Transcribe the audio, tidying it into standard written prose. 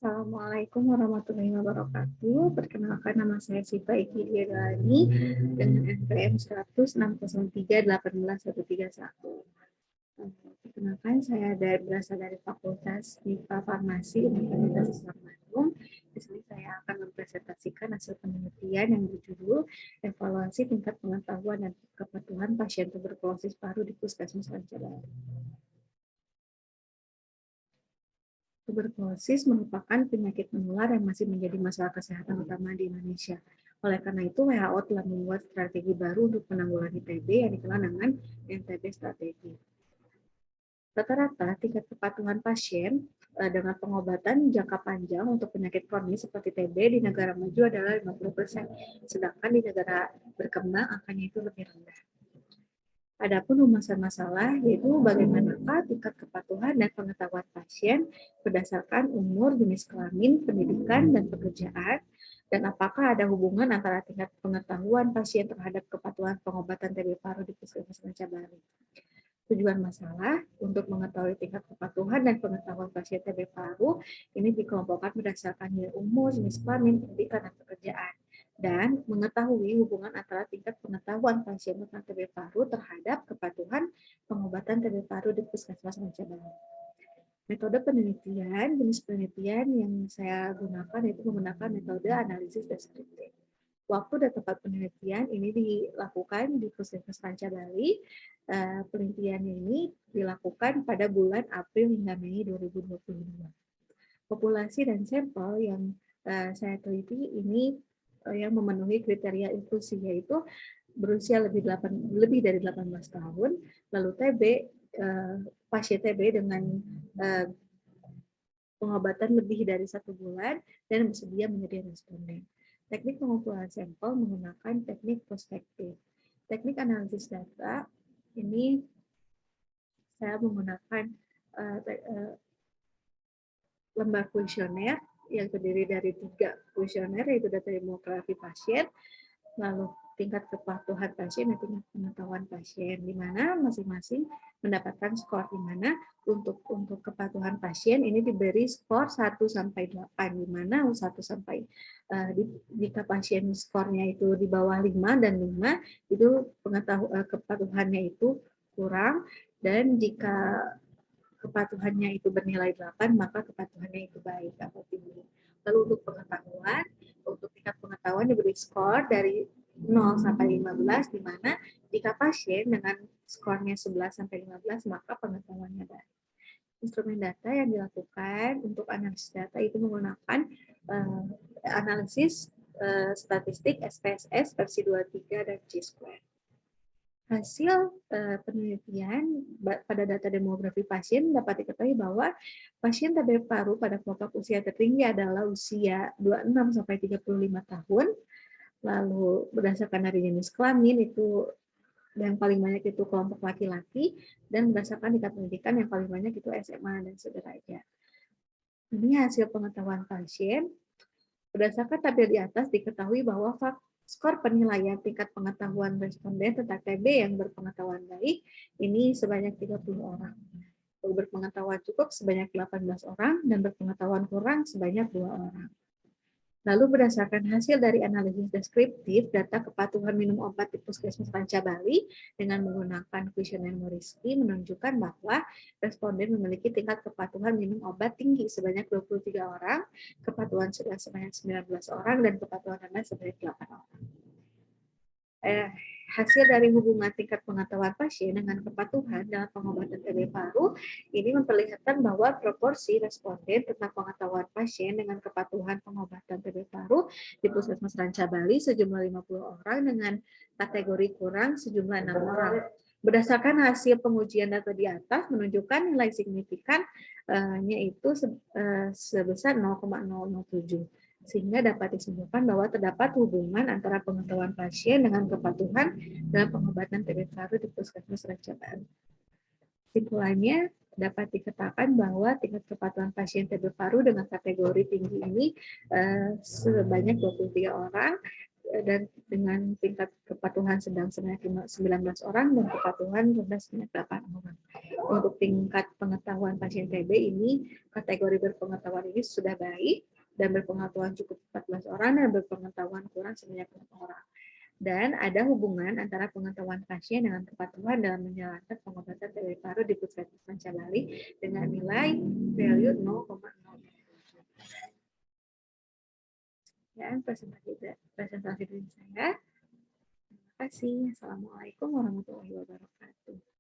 Assalamualaikum warahmatullahi wabarakatuh. Perkenalkan, nama saya Siva Eki Diagani dengan NPM 10603181131. Perkenalkan, saya berasal dari Fakultas MIPA Farmasi Universitas Islam Bandung. Di sini saya akan mempresentasikan hasil penelitian yang berjudul Evaluasi Tingkat Pengetahuan dan Kepatuhan Pasien Tuberkulosis Paru di Puskesmas Rancabaru. Tuberkulosis merupakan penyakit menular yang masih menjadi masalah kesehatan utama di Indonesia. Oleh karena itu, WHO telah membuat strategi baru untuk penanggulangan TB yang dikenal dengan NTB strategi. Rata-rata tingkat kepatuhan pasien dengan pengobatan jangka panjang untuk penyakit kronis seperti TB di negara maju adalah 50%, sedangkan di negara berkembang angkanya itu lebih rendah. Adapun rumusan masalah yaitu bagaimanakah tingkat kepatuhan dan pengetahuan pasien berdasarkan umur, jenis kelamin, pendidikan, dan pekerjaan, dan apakah ada hubungan antara tingkat pengetahuan pasien terhadap kepatuhan pengobatan TB paru di Puskesmas Rancabaru. Tujuan masalah untuk mengetahui tingkat kepatuhan dan pengetahuan pasien TB paru ini dikelompokkan berdasarkan nilai umur, jenis kelamin, pendidikan, dan pekerjaan, dan mengetahui hubungan antara tingkat pengetahuan pasien tentang TB paru terhadap kepatuhan pengobatan TB paru di Puskesmas Rancabaru. Metode penelitian, jenis penelitian yang saya gunakan yaitu menggunakan metode analisis deskriptif. Waktu dan tempat penelitian ini dilakukan di Puskesmas Rancabaru. Penelitian ini dilakukan pada bulan April hingga Mei 2022. Populasi dan sampel yang saya teliti ini yang memenuhi kriteria inklusi, yaitu berusia lebih dari 18 tahun, lalu TB, pasien TB dengan pengobatan lebih dari 1 bulan, dan bersedia menjadi responden. Teknik pengumpulan sampel menggunakan teknik prospektif. Teknik analisis data ini saya menggunakan lembar kuesioner yang terdiri dari 3 kuesioner, yaitu data demografi pasien, lalu tingkat kepatuhan pasien dan tingkat pengetahuan pasien, di mana masing-masing mendapatkan skor, di mana untuk kepatuhan pasien ini diberi skor 1 sampai 8, di mana 1 sampai jika pasien skornya itu di bawah 5 dan 5 itu kepatuhannya itu kurang, dan jika kepatuhannya itu bernilai 8, maka kepatuhannya itu baik atau tinggi. Lalu untuk pengetahuan, untuk tingkat pengetahuan diberi skor dari 0 sampai 15, di mana jika pasien dengan skornya 11 sampai 15, maka pengetahuannya baik. Instrumen data yang dilakukan untuk analisis data itu menggunakan analisis statistik SPSS versi 23 dan Chi-square. Hasil penelitian pada data demografi pasien dapat diketahui bahwa pasien TB paru pada kelompok usia tertinggi adalah usia 26 sampai 35 tahun. Lalu berdasarkan dari jenis kelamin itu yang paling banyak itu kelompok laki-laki, dan berdasarkan tingkat pendidikan yang paling banyak itu SMA dan sederajat. Ini hasil pengetahuan pasien. Berdasarkan tabel di atas diketahui bahwa skor penilaian tingkat pengetahuan responden tentang TB yang berpengetahuan baik ini sebanyak 30 orang. Berpengetahuan cukup sebanyak 18 orang dan berpengetahuan kurang sebanyak 2 orang. Lalu berdasarkan hasil dari analisis deskriptif data kepatuhan minum obat di Puskesmas Rancabaru dengan menggunakan kuesioner Moriski menunjukkan bahwa responden memiliki tingkat kepatuhan minum obat tinggi sebanyak 23 orang, kepatuhan sedang sebanyak 19 orang, dan kepatuhan rendah sebanyak 8 orang. Hasil dari hubungan tingkat pengetahuan pasien dengan kepatuhan dalam pengobatan TB paru ini memperlihatkan bahwa proporsi responden tentang pengetahuan pasien dengan kepatuhan pengobatan TB paru di Puskesmas Rancabaru sejumlah 50 orang dengan kategori kurang sejumlah 6 orang. Berdasarkan hasil pengujian data di atas menunjukkan nilai signifikannya itu sebesar 0,007. Sehingga dapat disimpulkan bahwa terdapat hubungan antara pengetahuan pasien dengan kepatuhan dalam pengobatan TB paru di Puskesmas Rancabaru. Simpulannya, dapat dikatakan bahwa tingkat kepatuhan pasien TB paru dengan kategori tinggi ini sebanyak 23 orang, dan dengan tingkat kepatuhan sedang sebanyak 19 orang, dan kepatuhan rendah sebanyak 8 orang. untuk tingkat pengetahuan pasien TB ini, kategori berpengetahuan ini sudah baik, dan berpengetahuan cukup 14 orang, dan berpengetahuan kurang sebanyak 6 orang. Dan ada hubungan antara pengetahuan pasien dengan kepatuhan dalam menjalankan pengobatan TB paru di Puskesmas Mancabali dengan nilai value 0,0. Dan presentasi dari saya. Terima kasih. Assalamualaikum warahmatullahi wabarakatuh.